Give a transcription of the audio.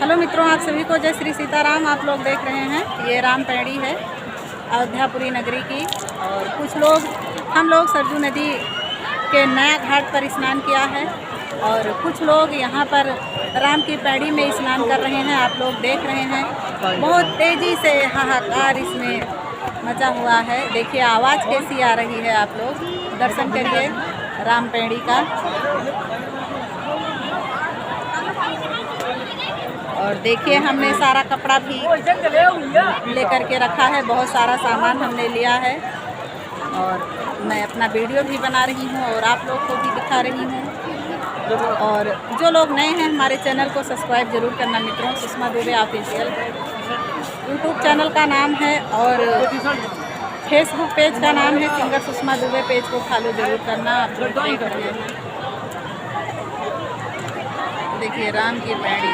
Hello मित्रों, आप सभी को जय श्री सीताराम। आप लोग देख रहे हैं ये राम पैड़ी है अयोध्यापुरी नगरी की। और कुछ लोग हम लोग सरजू नदी के नया घाट पर स्नान किया है और कुछ लोग यहाँ पर राम की पैड़ी में स्नान कर रहे हैं। आप लोग देख रहे हैं बहुत तेज़ी से हाहाकार इसमें मचा हुआ है। देखिए आवाज़ कैसी आ रही है। आप लोग दर्शन करिए राम पैड़ी का। और देखिए हमने सारा कपड़ा भी लेकर के रखा है, बहुत सारा सामान हमने लिया है और मैं अपना वीडियो भी बना रही हूँ और आप लोग को भी दिखा रही हूँ। और जो लोग नए हैं हमारे चैनल को सब्सक्राइब जरूर करना मित्रों। Sushma Dubey official YouTube channel का नाम है और फेसबुक पेज का नाम है सिंगर सुषमा दुबे। पेज को फॉलो जरूर करना। आप लोग देख रहे हैं देखिए राम की पैड़ी।